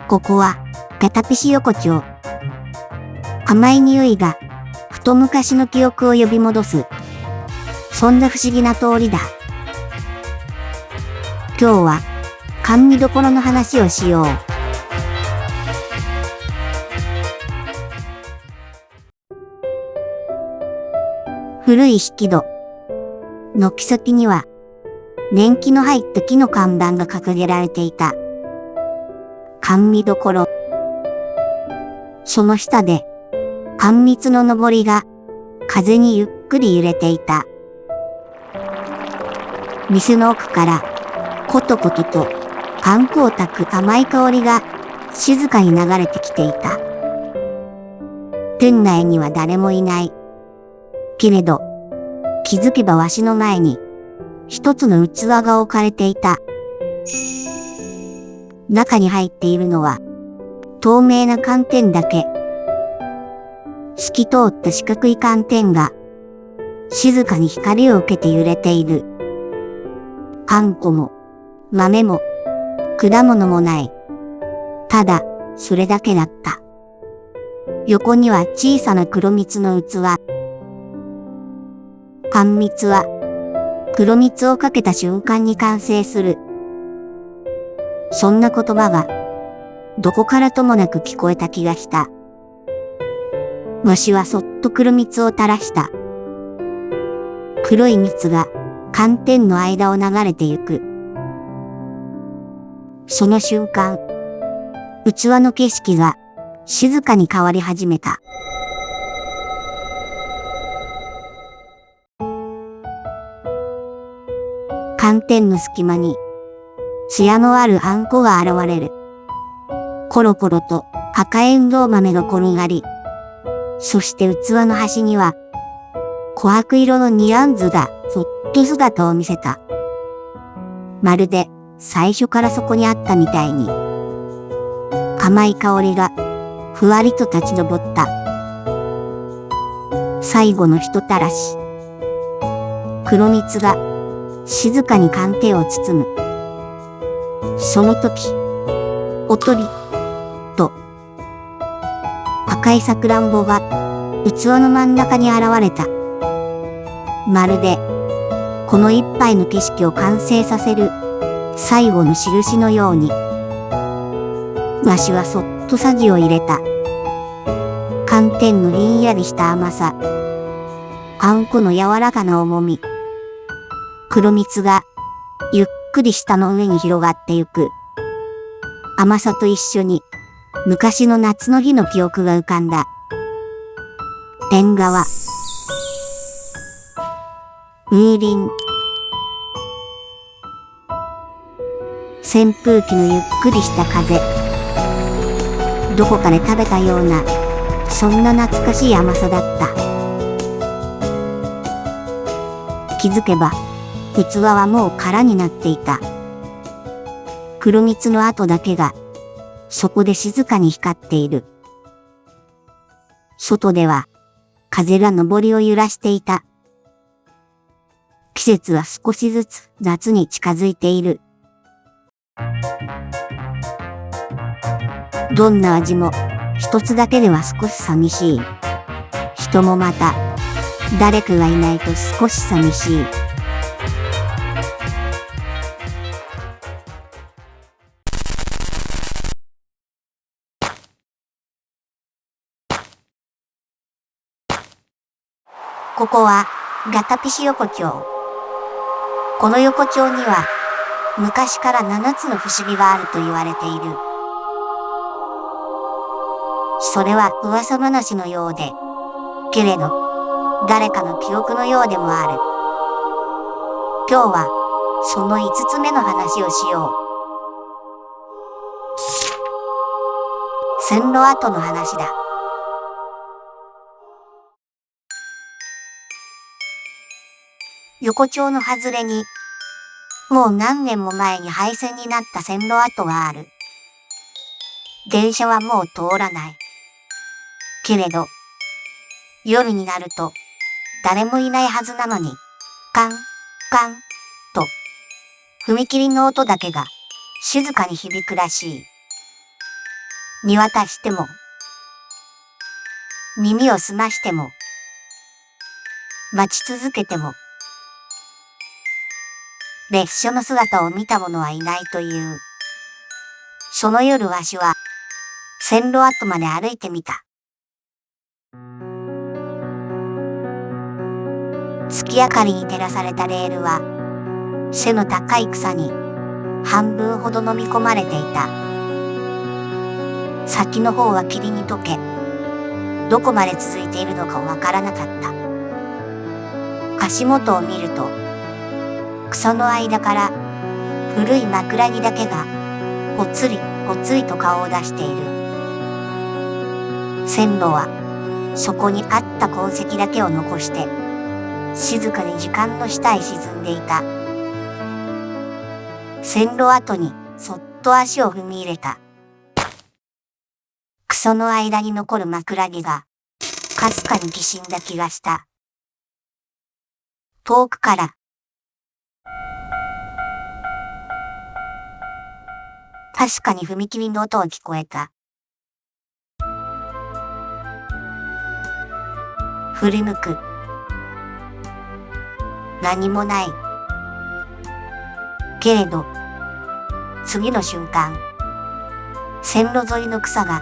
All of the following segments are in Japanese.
ここは、ガタピシ横丁。甘い匂いが、ふと昔の記憶を呼び戻す。そんな不思議な通りだ。今日は、甘味どころの話をしよう。古い引き戸。軒先には、年季の入った木の看板が掲げられていた。甘味どころ。その下で、甘蜜ののぼりが、風にゆっくり揺れていた。店の奥から、コトコトと、パン粉を炊く甘い香りが、静かに流れてきていた。店内には誰もいない。けれど、気づけばわしの前に、一つの器が置かれていた。中に入っているのは、透明な寒天だけ。透き通った四角い寒天が、静かに光を受けて揺れている。あんこも、豆も、果物もない。ただ、それだけだった。横には小さな黒蜜の器。甘蜜は、黒蜜をかけた瞬間に完成する。そんな言葉が、どこからともなく聞こえた気がした。わしはそっと黒蜜を垂らした。黒い蜜が寒天の間を流れてゆく。その瞬間、器の景色が静かに変わり始めた。寒天の隙間に、艶のあるあんこが現れる。コロコロと赤えんどう豆が転がり、そして器の端には、琥珀色のニアンズがそっと姿を見せた。まるで最初からそこにあったみたいに、甘い香りがふわりと立ち上った。最後のひとたらし。黒蜜が静かに寒天を包む。その時、おとり、と、赤いさくらんぼが器の真ん中に現れた。まるで、この一杯の景色を完成させる最後の印のように。わしはそっとさじを入れた。寒天のひんやりした甘さ。あんこの柔らかな重み。黒蜜がゆっくり舌の上に広がってゆく。甘さと一緒に昔の夏の日の記憶が浮かんだ。縁側。風鈴。扇風機のゆっくりした風。どこかで食べたような、そんな懐かしい甘さだった。気づけば、器はもう空になっていた。黒蜜の跡だけが、そこで静かに光っている。外では、風が上りを揺らしていた。季節は少しずつ夏に近づいている。どんな味も一つだけでは少し寂しい。人もまた、誰かがいないと少し寂しい。ここはガタピシ横丁。この横丁には昔から7つの不思議があると言われている。それは噂話のようで、けれど誰かの記憶のようでもある。今日はその5つ目の話をしよう。線路跡の話だ。横丁の外れに、もう何年も前に廃線になった線路跡がある。電車はもう通らない。けれど、夜になると、誰もいないはずなのに、カン、カン、と、踏切の音だけが静かに響くらしい。見渡しても、耳を澄ましても、待ち続けても、列車の姿を見た者はいないという。その夜わしは、線路跡まで歩いてみた。月明かりに照らされたレールは、背の高い草に半分ほど飲み込まれていた。先の方は霧に溶け、どこまで続いているのかわからなかった。足元を見ると、草の間から古い枕木だけがぽつりぽつりと顔を出している。線路はそこにあった痕跡だけを残して、静かに時間の下へ沈んでいた。線路跡にそっと足を踏み入れた。草の間に残る枕木が、かすかにきしんだ気がした。遠くから、確かに踏切の音を聞こえた。振り向く。何もない。けれど、次の瞬間、線路沿いの草が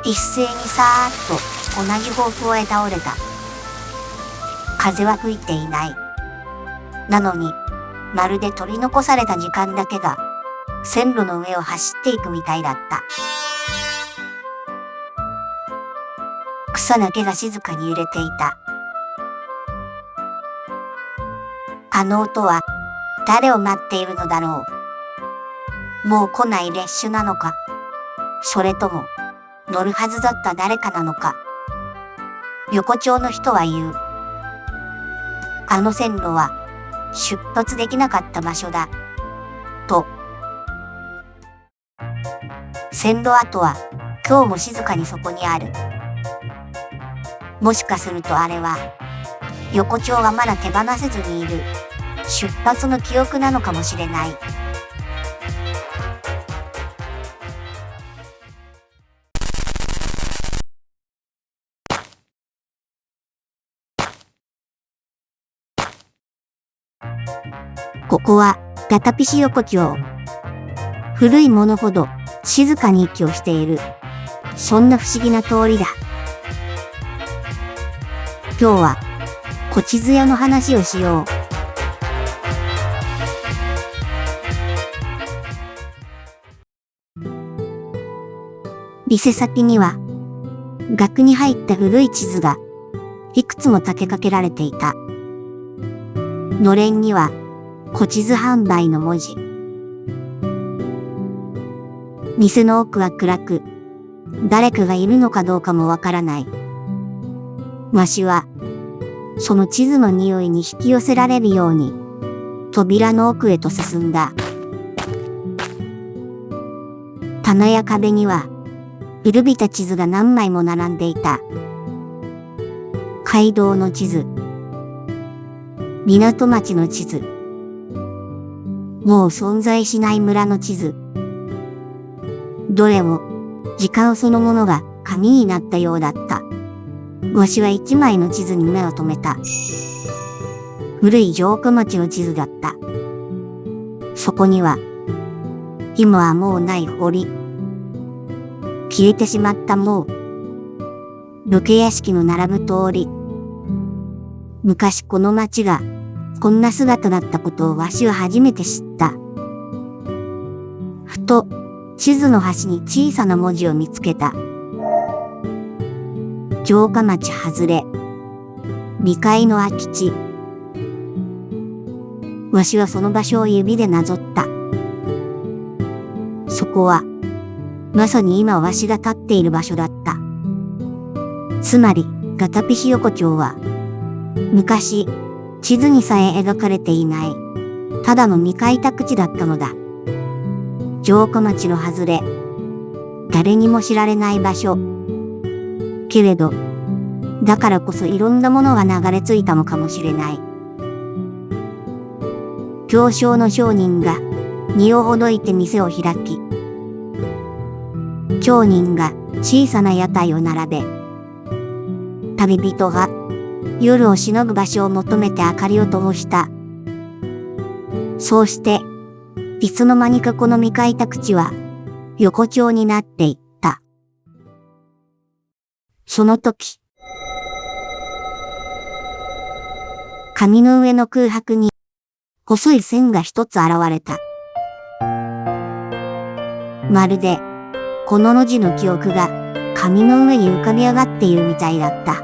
一斉にさーっと同じ方向へ倒れた。風は吹いていない。なのに、まるで取り残された時間だけが線路の上を走っていくみたいだった。草だけが静かに揺れていた。あの音は誰を待っているのだろう。もう来ない列車なのか、それとも乗るはずだった誰かなのか。横丁の人は言う。あの線路は出発できなかった場所だ。と。線路跡は今日も静かにそこにある。もしかするとあれは、横丁がまだ手放せずにいる出発の記憶なのかもしれない。ここはガタピシ横丁。古いものほど静かに息をしている。そんな不思議な通りだ。今日は小地図屋の話をしよう。店先には額に入った古い地図がいくつも立てかけられていた。のれんには小地図販売の文字。店の奥は暗く、誰かがいるのかどうかもわからない。わしはその地図の匂いに引き寄せられるように扉の奥へと進んだ。棚や壁には古びた地図が何枚も並んでいた。街道の地図、港町の地図、もう存在しない村の地図。どれも時間そのものが紙になったようだった。わしは一枚の地図に目を留めた。古い城下町の地図だった。そこには、今はもうない堀、消えてしまった門、武家屋敷の並ぶ通り。昔この町がこんな姿だったことをわしは初めて知った。ふと地図の端に小さな文字を見つけた。城下町外れ、未開の空き地。わしはその場所を指でなぞった。そこは、まさに今わしが立っている場所だった。つまり、ガタピシ横丁は、昔、地図にさえ描かれていない、ただの未開拓地だったのだ。城下町の外れ、誰にも知られない場所。けれど、だからこそいろんなものが流れ着いたのかもしれない。行商の商人が荷をほどいて店を開き、町人が小さな屋台を並べ、旅人が夜をしのぐ場所を求めて明かりを灯した。そうして、いつの間にかこの未開拓地は横丁になっていった。その時、紙の上の空白に細い線が一つ現れた。まるで、この路地の記憶が紙の上に浮かび上がっているみたいだった。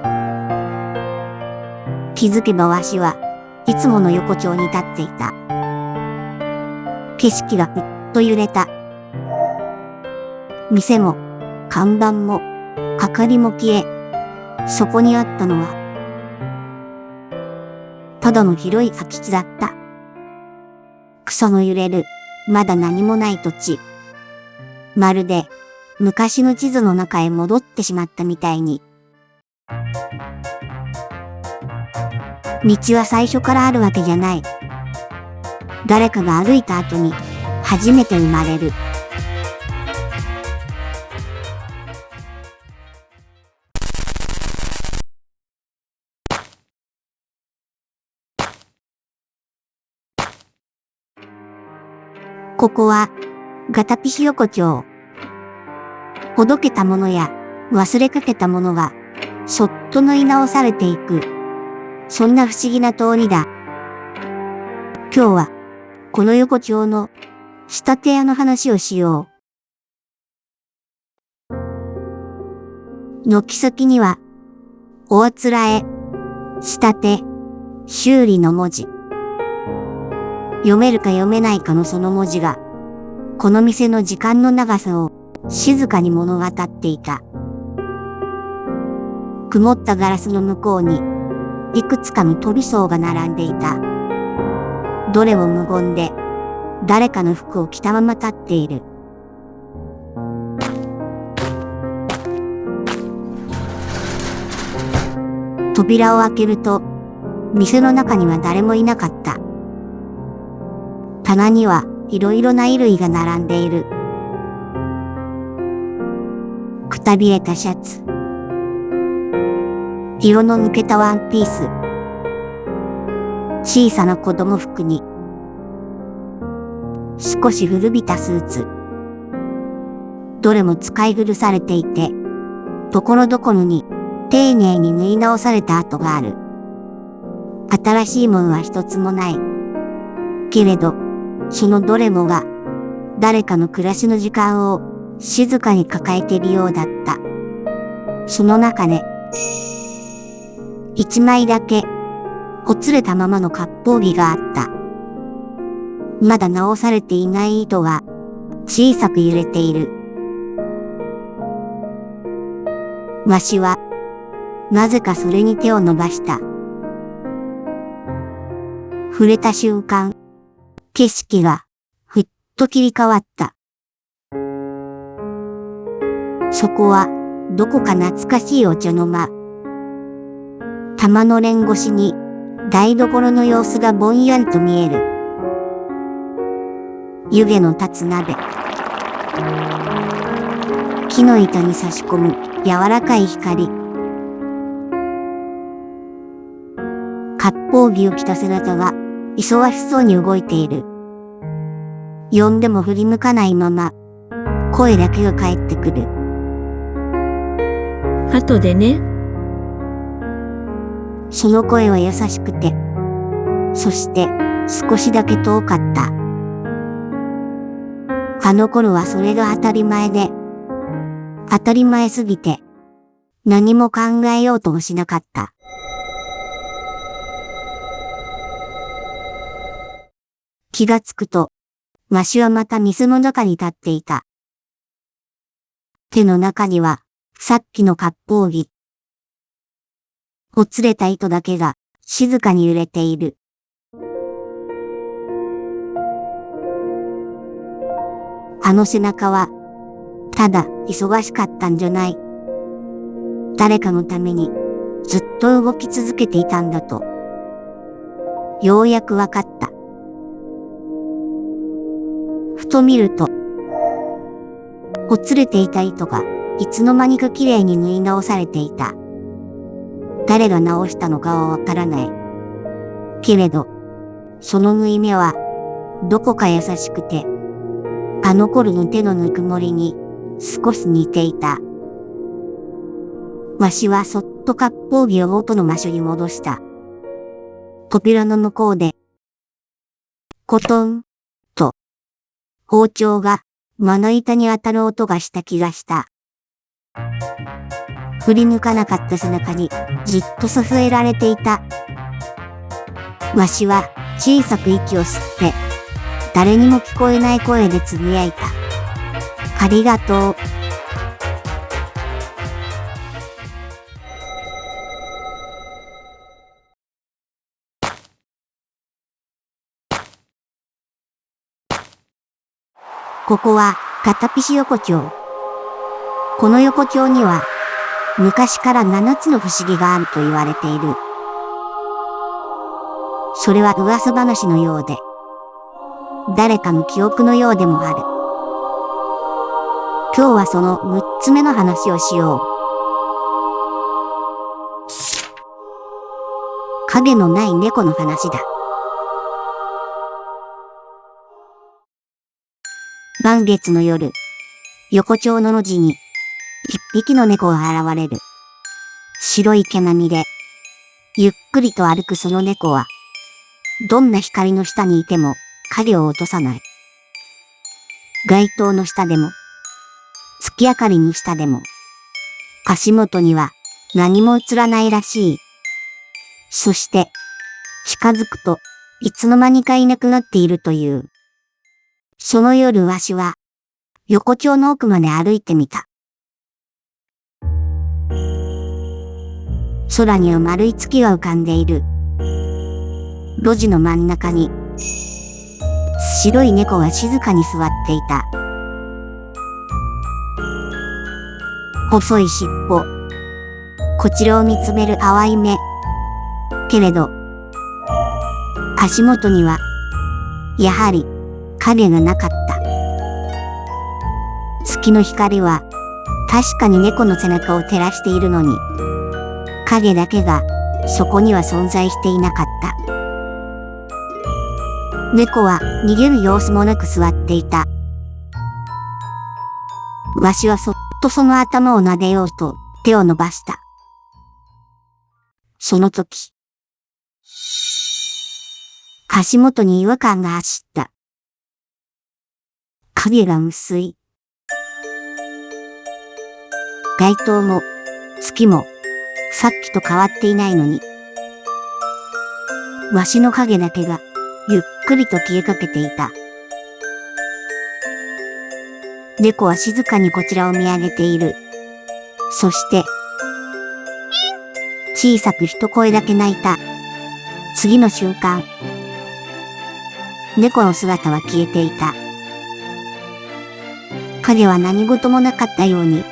気づけばわしはいつもの横丁に立っていた。景色がふっと揺れた。店も、看板も、明かりも消え、そこにあったのは、ただの広い空き地だった。草の揺れる、まだ何もない土地。まるで、昔の地図の中へ戻ってしまったみたいに。道は最初からあるわけじゃない。誰かが歩いた後に、初めて生まれる。ここは、ガタピヒ横丁。ほどけたものや忘れかけたものが、そっと縫い直されていく。そんな不思議な通りだ。今日は、この横丁の仕立て屋の話をしよう。軒先には、おあつらえ、仕立て、修理の文字。読めるか読めないかのその文字が、この店の時間の長さを静かに物語っていた。曇ったガラスの向こうに、いくつかの飛び層が並んでいた。どれも無言で、誰かの服を着たまま立っている。扉を開けると、店の中には誰もいなかった。棚にはいろいろな衣類が並んでいる。くたびれたシャツ。色の抜けたワンピース。小さな子供服に、少し古びたスーツ。どれも使い古されていて、ところどころに丁寧に縫い直された跡がある。新しいものは一つもない。けれど、そのどれもが、誰かの暮らしの時間を静かに抱えているようだった。その中で、一枚だけ、ほつれたままの割烹着があった。まだ直されていない糸が、小さく揺れている。わしは、なぜかそれに手を伸ばした。触れた瞬間、景色が、ふっと切り替わった。そこは、どこか懐かしいお茶の間。玉のれん越しに、台所の様子がぼんやりと見える。湯気の立つ鍋。木の板に差し込む柔らかい光。割烹着を着た背中が忙しそうに動いている。呼んでも振り向かないまま、声だけが返ってくる。後でね。その声は優しくて、そして少しだけ遠かった。あの頃はそれが当たり前で、当たり前すぎて、何も考えようともしなかった。気がつくと、わしはまた店の中に立っていた。手の中には、さっきの割烹着。ほつれた糸だけが静かに揺れている。あの背中は、ただ忙しかったんじゃない。誰かのためにずっと動き続けていたんだと。ようやくわかった。ふと見ると、ほつれていた糸がいつの間にかきれいに縫い直されていた。誰が直したのかはわからない。けれど、その縫い目はどこか優しくて、あの頃の手のぬくもりに少し似ていた。わしはそっと割烹着を元の場所に戻した。扉の向こうで、コトン、と、包丁がまな板に当たる音がした気がした。振り抜かなかった背中にじっと支えられていた。わしは小さく息を吸って、誰にも聞こえない声でつぶやいた。ありがとう。ここは片菱横丁。この横丁には昔から7つの不思議があると言われている。それは噂話のようで、誰かの記憶のようでもある。今日はその6つ目の話をしよう。影のない猫の話だ。満月の夜、横丁の路地に一匹の猫が現れる。白い毛並みで、ゆっくりと歩くその猫は、どんな光の下にいても影を落とさない。街灯の下でも、月明かりの下でも、足元には何も映らないらしい。そして、近づくといつの間にかいなくなっているという。その夜わしは、横丁の奥まで歩いてみた。空には丸い月が浮かんでいる。路地の真ん中に、白い猫が静かに座っていた。細い尻尾、こちらを見つめる淡い目。けれど、足元には、やはり、影がなかった。月の光は確かに猫の背中を照らしているのに、影だけがそこには存在していなかった。猫は逃げる様子もなく座っていた。わしはそっとその頭を撫でようと手を伸ばした。その時、足元に違和感が走った。影が薄い。街灯も月もさっきと変わっていないのに、わしの影だけがゆっくりと消えかけていた。猫は静かにこちらを見上げている。そして、小さく一声だけ鳴いた。次の瞬間、猫の姿は消えていた。影は何事もなかったように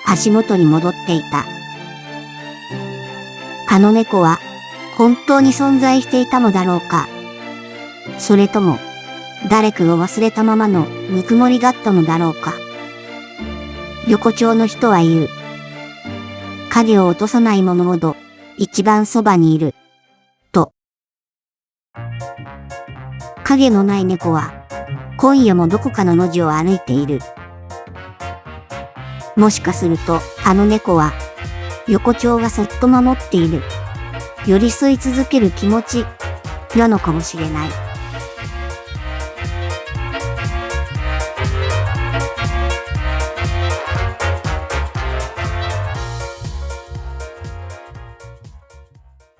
足元に戻っていた。あの猫は本当に存在していたのだろうか。それとも誰かを忘れたままのぬくもりだったのだろうか。横丁の人は言う。影を落とさないものほど一番そばにいる。と。影のない猫は今夜もどこかの路地を歩いている。もしかすると、あの猫は、横丁がそっと守っている、寄り添い続ける気持ち、なのかもしれない。